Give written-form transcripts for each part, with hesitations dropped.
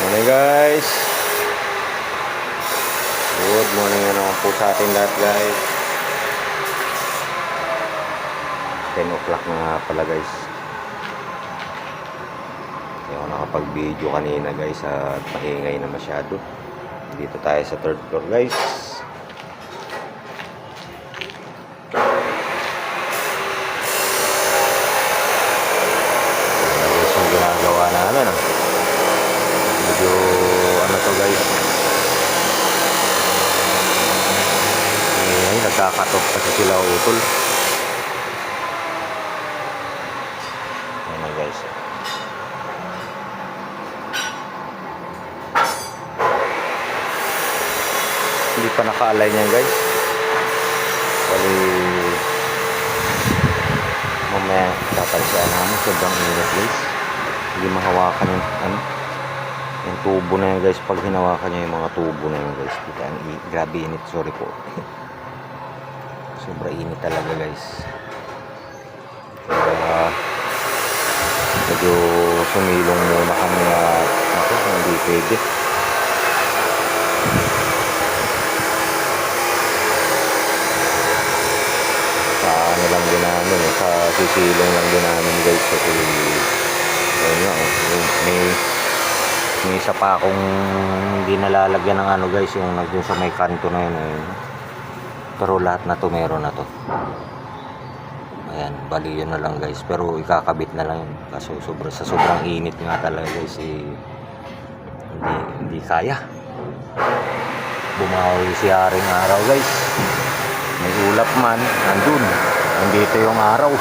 Morning guys. Good morning na naman po sa ating lahat guys. 10 o'clock na nga pala guys. Hindi ako nakapag-video kanina guys at maingay na masyado. Dito tayo sa third floor guys. Guys yung ginagawa namin medyo ano to guys, nagkakatok kasi sila utol. Ayan guys, hindi pa naka-align yan guys. Bali mamaya tatalsiyan namin, sobrang init guys, hindi mahawakan yung yung tubo na yan guys. Pag hinawakan nyo yung mga tubo na yan guys, grabe init, sorry po. Sobra init talaga guys. Kaya medyo sumilong muna kami na ako, hindi pwede. Sa ano lang din namin, sa sisilong lang din namin guys. Kasi ayun nga, may isa pa akong hindi nalalagyan ng ano guys, yung nandun sa may kanto na yun, pero lahat na to meron na to. Ayan, bali yun na lang guys, pero ikakabit na lang yun kasi sa sobrang init nga talaga guys, hindi kaya. Bumawi si haring araw guys, may ulap man, nandito yung araw.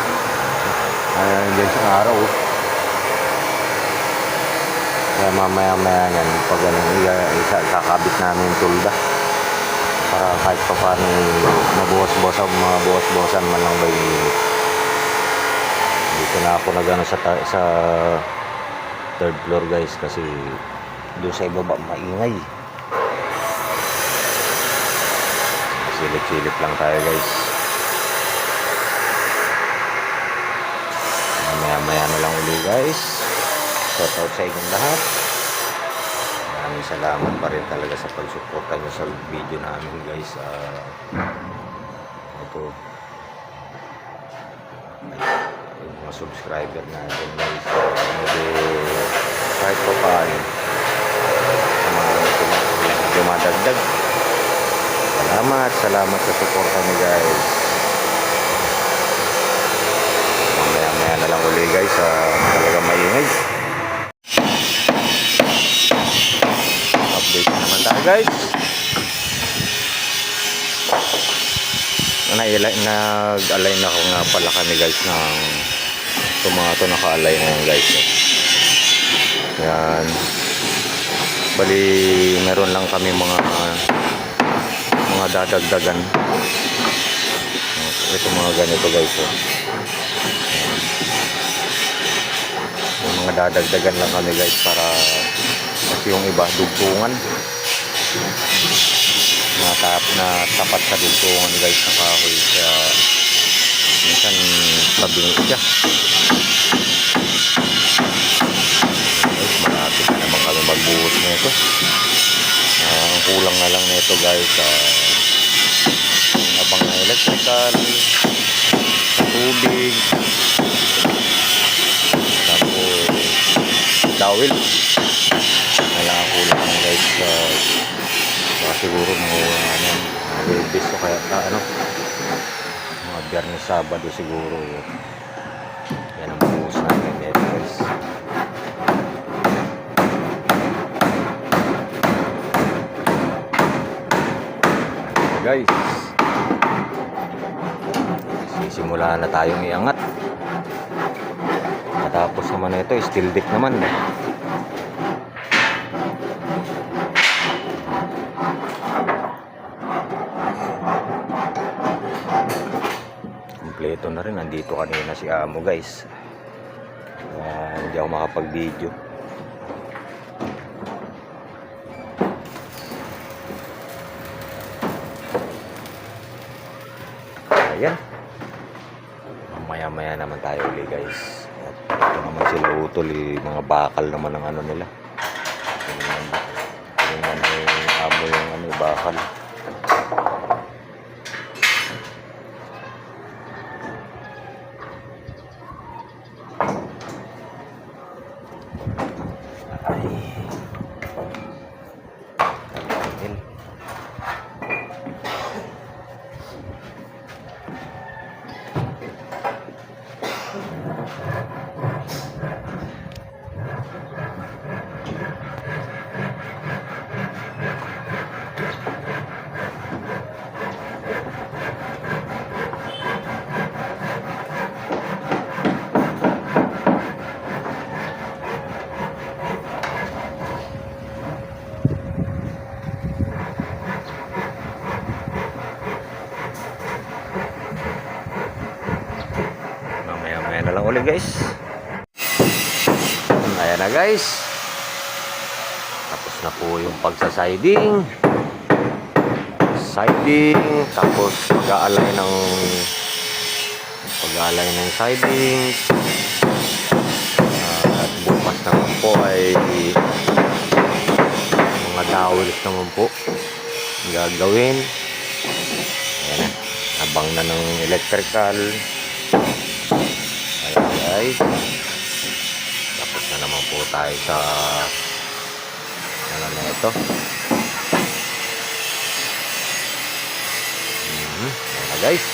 Ayan dyan sa araw. Kaya mamaya yan, pag kakabit namin yung tulda para kahit pa paano mabuhos-buhosan man lang ba yung init. Dito na ako nagano sa third floor guys, kasi doon sa ibaba maingay. Silip-silip lang tayo guys. Mamaya na lang uli guys. Shout out sa inyong lahat. Maraming salamat pa rin talaga sa pagsuporta nyo sa video namin guys. Ito yung mga subscriber natin guys, kahit pa paano sa mga dumadagdag. Salamat sa suporta nyo guys. Mamaya na lang uli guys, talaga maingay. Update naman tayo guys. Nag-align ako nga pala kami guys ng tomato, naka-align na yan guys. Yan, bali meron lang kami mga dadagdagan. Ito mga ganito guys, yung mga dadagdagan lang kami guys, para kasi yung iba dugtungan na tapat sa dugtungan guys na kahoy, kaya minsan tabing siya. Malapit na naman kami magbuhos nito. Ang kulang na lang nito guys, abang na electrical, tubig, tapos dawil. Kailangan kulang lang guys, siguro mga Webes o kaya mga Biyernes, Sabado siguro. Yan ang buhos natin dito guys. Guys, sisimula na tayong iangat. Matapos naman ito, steel deck naman. Kompleto na rin, nandito kanina si Amo guys. Hindi ako makapag-video. Ayan, mamaya naman tayo ulit guys. At ito naman sila utol, mga bakal naman ang ano nila, yung bakal. Mamaya na lang ulit guys. Ayan na guys. Tapos na po yung pagsa-siding. Tapos pag-aalay ng siding. At bukas naman po ay mga dowels naman po gagawin. Ayan na. Abang na ng electrical. Ayan guys. Tapos na naman po tayo sa ano na ito. Ayan na guys.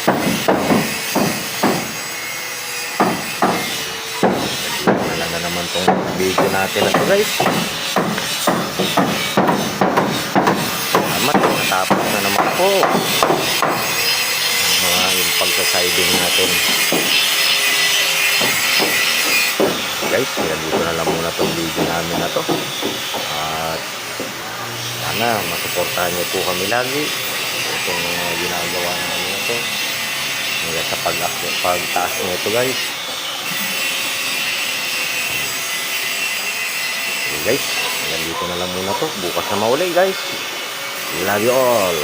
Wala na naman tong video natin na ito guys. Salamat. Natapos na naman po yung pagsa-siding natin. Guys, dito na lang muna itong video namin na to. At sana masuportahan niyo po kami lagi itong ginagawa namin ito hanggang sa pagtaas nito guys. Okay guys, dito na lang muna to. Bukas na mauli guys. Love you all.